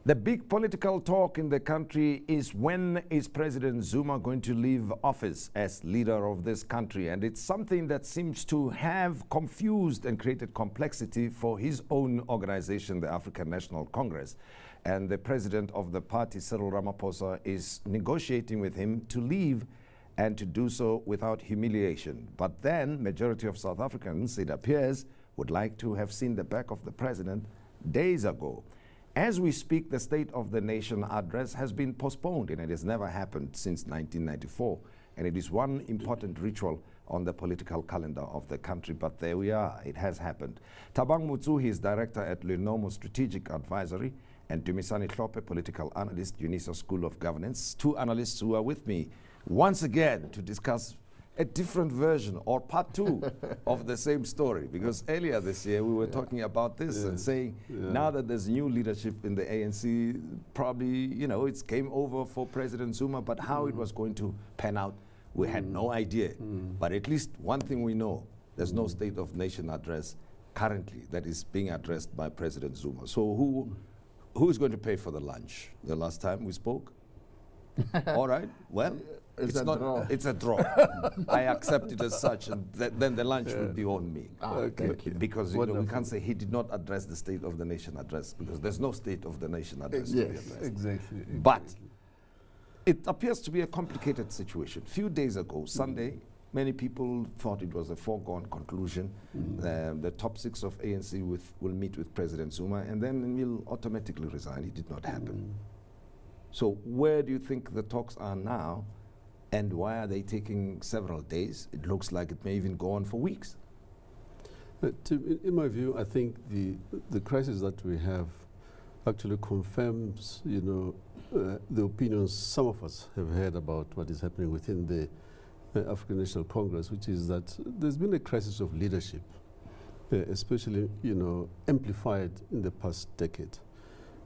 The big political talk in the country is, when is President Zuma going to leave office as leader of this country? And it's something that seems to have confused and created complexity for his own organization, the African National Congress. And the president of the party, Cyril Ramaphosa, is negotiating with him to leave, and to do so without humiliation. But then, majority of South Africans, it appears, would like to have seen the back of the president days ago. As we speak, the State of the Nation address has been postponed, and it has never happened since 1994. And it is one important ritual on the political calendar of the country. But there we are, it has happened. Thabang Motsohi is director at Lenomo Strategic Advisory, and Dumisani Hlophe, political analyst, UNISA School of Governance. Two analysts who are with me once again to discuss a different version or part two of the same story, because earlier this year we were talking about this and saying now that there's new leadership in the ANC, probably, you know, it's game over for President Zuma, but how it was going to pan out, we had no idea. But at least one thing we know, there's no State of Nation address currently that is being addressed by President Zuma. So who is going to pay for the lunch? The last time we spoke? All right, well, it's a draw. I accept it as such, and then the lunch will be on me. Because you know, we can't say he did not address the State of the Nation address, because there's no State of the Nation address to be addressed. Exactly. But it appears to be a complicated situation. A few days ago, Sunday, many people thought it was a foregone conclusion. The top six of ANC will meet with President Zuma, and then he'll automatically resign. It did not happen. So where do you think the talks are now, and why are they taking several days? It looks like it may even go on for weeks. In my view, I think the crisis that we have actually confirms, you know, the opinions some of us have heard about what is happening within the African National Congress, which is that there's been a crisis of leadership, especially, you know, amplified in the past decade.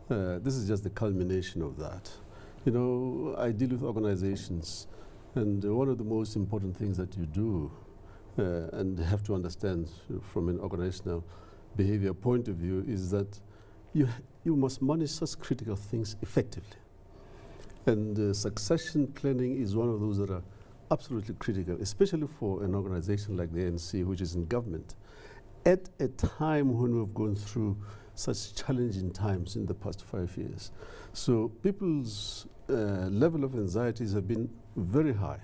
This is just the culmination of that. You know, I deal with organizations, and one of the most important things that you do and have to understand from an organizational behavior point of view is that you must manage such critical things effectively. And succession planning is one of those that are absolutely critical, especially for an organization like the ANC, which is in government, at a time when we've gone through such challenging times in the past 5 years. So people's level of anxieties have been very high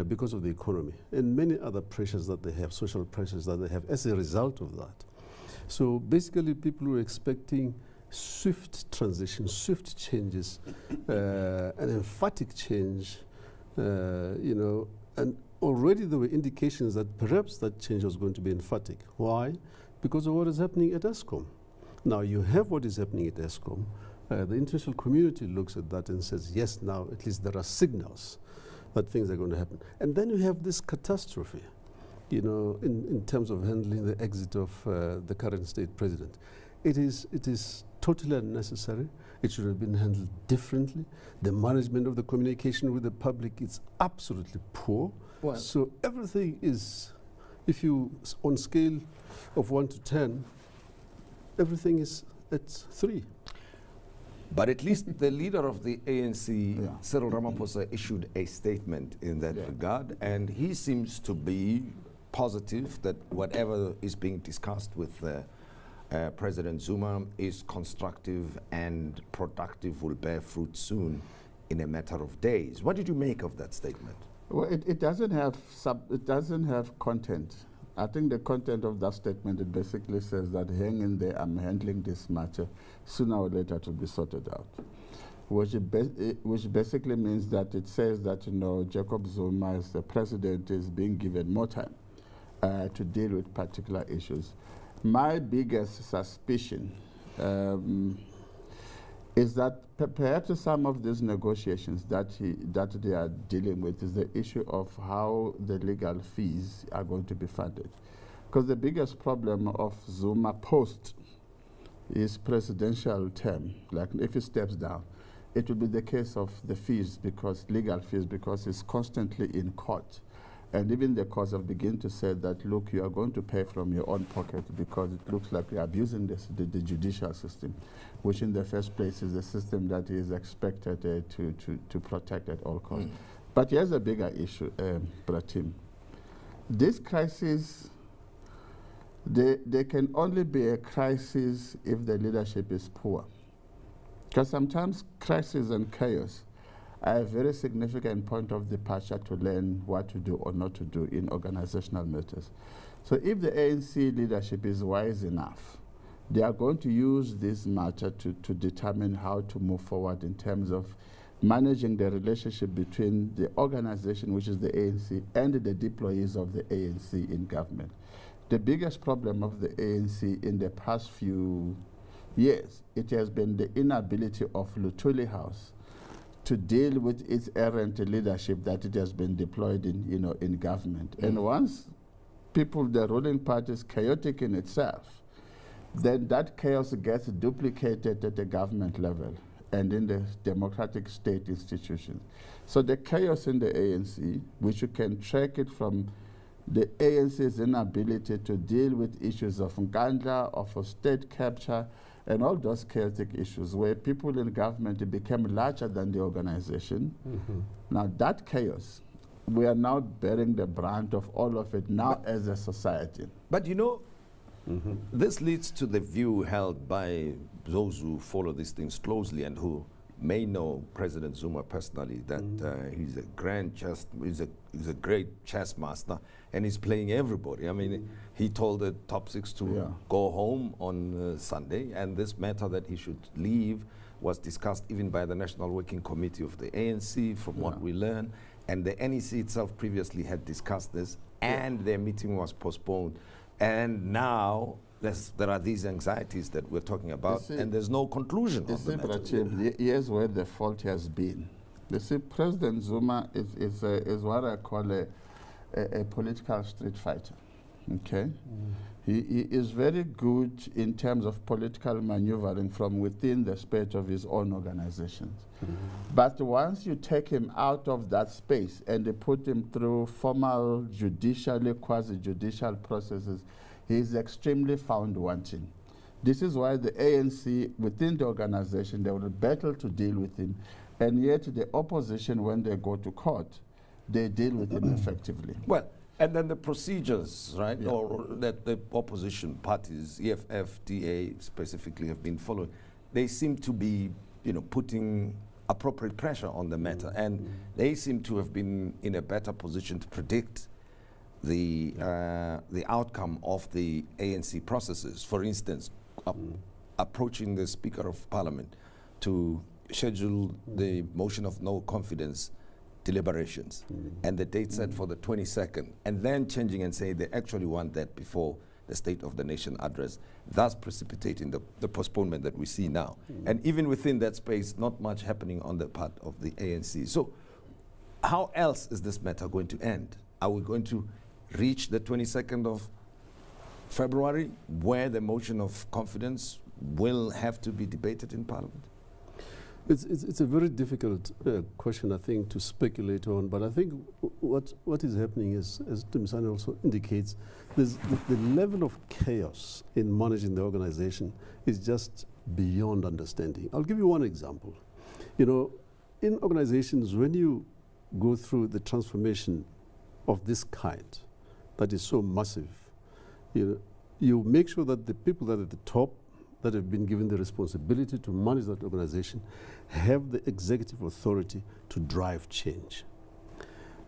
because of the economy and many other pressures that they have, social pressures that they have as a result of that. So basically people were expecting swift transition, swift changes, an emphatic change, you know, and already there were indications that perhaps that change was going to be emphatic. Why? Because of what is happening at ESCOM. Now you have what is happening at ESCOM. The international community looks at that and says, yes, now at least there are signals that things are going to happen. And then you have this catastrophe, you know, in terms of handling the exit of the current state president. It is totally unnecessary. It should have been handled differently. The management of the communication with the public is absolutely poor. Well, so everything is, if you, on scale of 1 to 10, everything is at 3. But at least the leader of the ANC, Cyril Ramaphosa, issued a statement in that regard, and he seems to be positive that whatever is being discussed with President Zuma is constructive and productive, will bear fruit soon in a matter of days. What did you make of that statement? Well, it doesn't have content. I think the content of that statement, it basically says that hang in there, I'm handling this matter, sooner or later it will be sorted out. Which basically means that it says that, you know, Jacob Zuma as the president is being given more time to deal with particular issues. My biggest suspicion is that perhaps some of these negotiations that they are dealing with is the issue of how the legal fees are going to be funded. Because the biggest problem of Zuma post his presidential term, like if he steps down, it will be the case of the fees, because legal fees, because he's constantly in court. and even the courts have begun to say that, look, you are going to pay from your own pocket because it looks like you're abusing the judicial system, which in the first place is a system that is expected to protect at all costs. But here's a bigger issue, Tim. This crisis, they can only be a crisis if the leadership is poor. Because sometimes crisis and chaos are a very significant point of departure to learn what to do or not to do in organizational matters. So if the ANC leadership is wise enough, they are going to use this matter to determine how to move forward in terms of managing the relationship between the organization, which is the ANC, and the deployees of the ANC in government. The biggest problem of the ANC in the past few years, it has been the inability of Luthuli House to deal with its errant leadership that it has been deployed in government. And once the ruling party is chaotic in itself, then that chaos gets duplicated at the government level and in the democratic state institutions. So the chaos in the ANC, which you can track it from the ANC's inability to deal with issues of Nkandla, of state capture, and all those chaotic issues where people in government became larger than the organization. Now that chaos, we are now bearing the brunt of all of it now as a society. But you know, this leads to the view held by those who follow these things closely and who may know President Zuma personally, that he's a great chess master, and he's playing everybody. I mean, he told the top six to go home on Sunday, and this matter that he should leave was discussed even by the National Working Committee of the ANC, from what we learn, and the NEC itself previously had discussed this, and their meeting was postponed, and now there are these anxieties that we're talking about, and there's no conclusion on the matter. Here's where the fault has been. You see, President Zuma is what I call a political street fighter. Okay, he is very good in terms of political maneuvering from within the space of his own organizations. But once you take him out of that space and they put him through formal judicially, quasi-judicial processes, he is extremely found wanting. This is why the ANC, within the organization, they will battle to deal with him. And yet the opposition, when they go to court, they deal with him effectively. Well, and then the procedures, right, or that the opposition parties, EFF, DA specifically, have been following, they seem to be, putting appropriate pressure on the matter. And they seem to have been in a better position to predict the outcome of the ANC processes. For instance, approaching the Speaker of Parliament to schedule the motion of no confidence deliberations, and the date set for the 22nd, and then changing and saying they actually want that before the State of the Nation address, thus precipitating the postponement that we see now. And even within that space, not much happening on the part of the ANC. So how else is this matter going to end? Are we going to reach the 22nd of February, where the motion of confidence will have to be debated in Parliament? It's a very difficult question, I think, to speculate on. But I think what is happening is, as Dumisani also indicates, the level of chaos in managing the organization is just beyond understanding. I'll give you one example. In organizations, when you go through the transformation of this kind, that is so massive, you make sure that the people that are at the top, that have been given the responsibility to manage that organization, have the executive authority to drive change.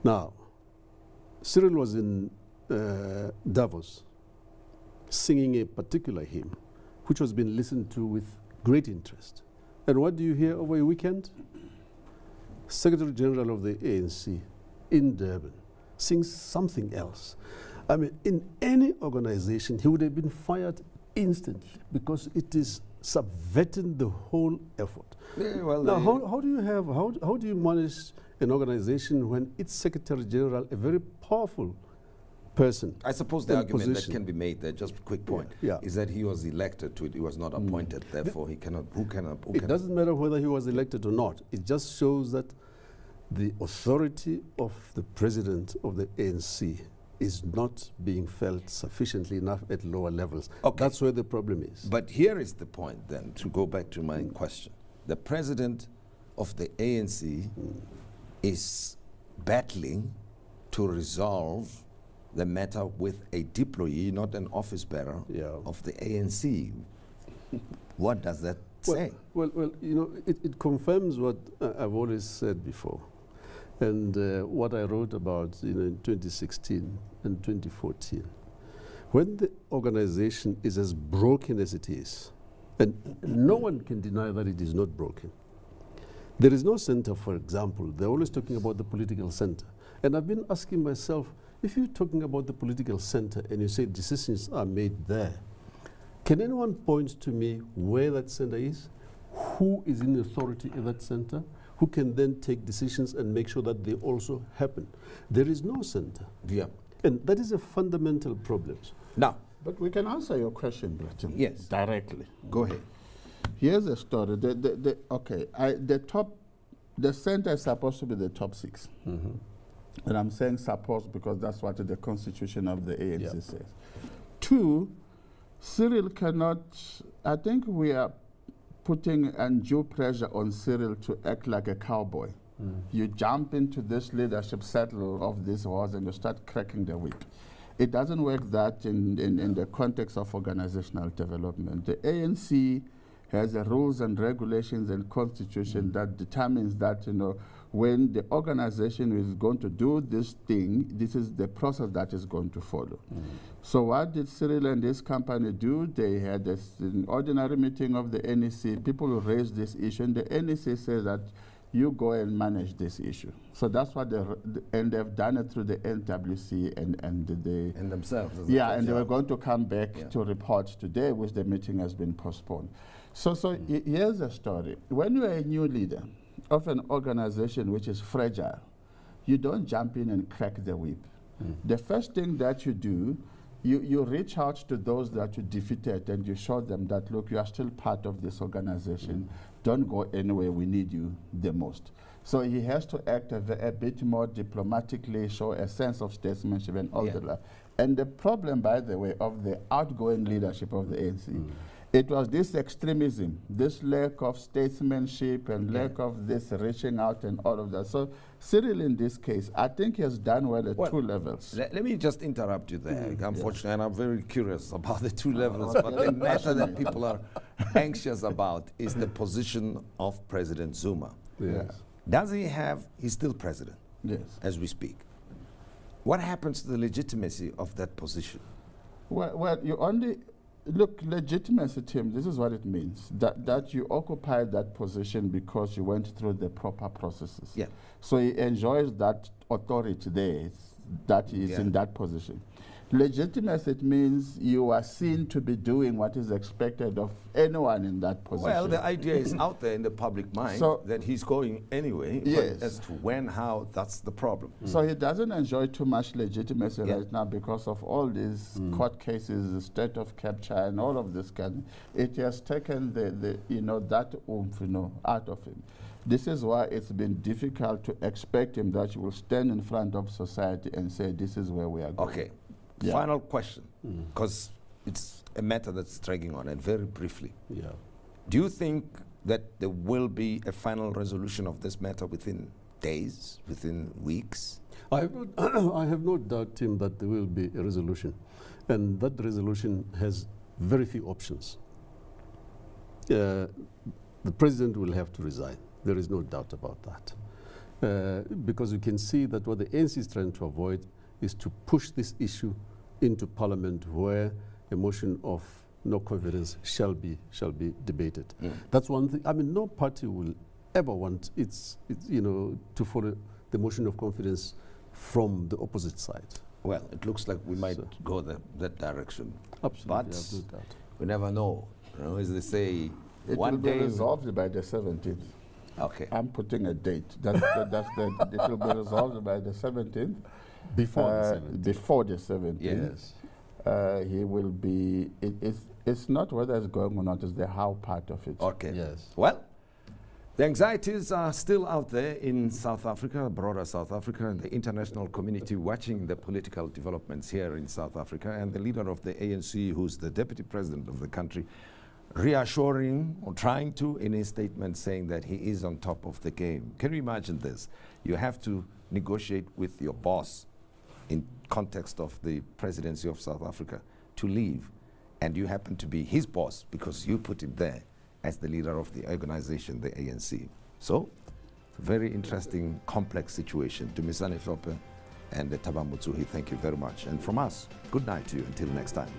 Now, Cyril was in Davos singing a particular hymn, which was being listened to with great interest. And what do you hear over a weekend? Secretary General of the ANC in Durban sings something else. I mean, in any organization, he would have been fired instantly because it is subverting the whole effort. Yeah, well, now, how do you manage an organization when its Secretary General, a very powerful person? I suppose the argument that can be made there, just a quick point, yeah. is that he was elected to it, he was not appointed, therefore he cannot, who It doesn't matter whether he was elected or not. It just shows that the authority of the president of the ANC is not being felt sufficiently enough at lower levels. Okay. That's where the problem is. But here is the point then, to go back to my question. The president of the ANC is battling to resolve the matter with a deployee, not an office bearer of the ANC. What does that say? Well, you know, it confirms what I've always said before, and what I wrote about in 2016 and 2014. When the organization is as broken as it is, and no one can deny that it is not broken. There is no center, for example. They're always talking about the political center. And I've been asking myself, if you're talking about the political center and you say decisions are made there, can anyone point to me where that center is? Who is in authority in that center? Who can then take decisions and make sure that they also happen? There is no center. Yeah. And that is a fundamental problem. Now, But we can answer your question, Tim. Yes. Directly. go ahead. Here's the story. The center is supposed to be the top six. And I'm saying supposed because that's what the constitution of the ANC says. Two, Cyril cannot, I think we are putting undue pressure on Cyril to act like a cowboy. You jump into this leadership saddle of this horse and you start cracking the whip. It doesn't work that in the context of organizational development. The ANC has the rules and regulations and constitution that determines that, you know, when the organization is going to do this thing, this is the process that is going to follow. So what did Cyril and this company do? They had an ordinary meeting of the NEC. People raised this issue, and the NEC said that you go and manage this issue. So that's what and they've done it through the NWC and themselves. Yeah, and they were going to come back to report today, which the meeting has been postponed. So here's the story. When you are a new leader of an organization which is fragile, you don't jump in and crack the whip. The first thing that you do, you reach out to those that you defeated and you show them that, look, you are still part of this organization. Don't go anywhere, we need you the most. So he has to act a bit more diplomatically, show a sense of statesmanship and all that. And the problem, by the way, of the outgoing leadership of the ANC, it was this extremism, this lack of statesmanship and lack of this reaching out and all of that. So Cyril, in this case, I think he has done well at two levels. Let me just interrupt you there, unfortunately, and I'm very curious about the two levels, but the matter that people are anxious about is the position of President Zuma. Does he have, he's still president, as we speak. What happens to the legitimacy of that position? Well, you only, look, legitimacy, Tim, this is what it means, that you occupy that position because you went through the proper processes. So he enjoys that authority there, that he is in that position. Legitimacy, it means you are seen to be doing what is expected of anyone in that position. Well, the idea is out there in the public mind that he's going anyway, but as to when, how, that's the problem. So he doesn't enjoy too much legitimacy right now because of all these court cases, the state of capture and all of this kind. It has taken that oomph, out of him. This is why it's been difficult to expect him that he will stand in front of society and say, this is where we are going. Okay. Final question, because it's a matter that's dragging on, and very briefly. Do you think that there will be a final resolution of this matter within days, within weeks? I have no doubt, Tim, that there will be a resolution. And that resolution has very few options. The president will have to resign. There is no doubt about that. Because you can see that what the ANC is trying to avoid is to push this issue into Parliament where a motion of no confidence shall be debated. That's one thing. I mean, no party will ever want to follow the motion of confidence from the opposite side. Well, it looks like we might go that direction. Absolutely, but no doubt. We never know. As they say, it will be resolved by the 17th. Okay. I'm putting a date. It will be resolved by the 17th. Before the 17th. Before the 17th. Yes. He will be, it's not whether it's going or not, it's the how part of it. Okay. Yes. Well, The anxieties are still out there in South Africa, broader South Africa, and the international community watching the political developments here in South Africa, and the leader of the ANC, who's the deputy president of the country, reassuring or trying to in his statement saying that he is on top of the game. Can you imagine this? You have to negotiate with your boss in context of the presidency of South Africa to leave, and you happen to be his boss because you put him there as the leader of the organization, the ANC. So, very interesting, complex situation. Dumisani Hlophe and Thabang Motsohi, thank you very much. And from us, good night to you until next time.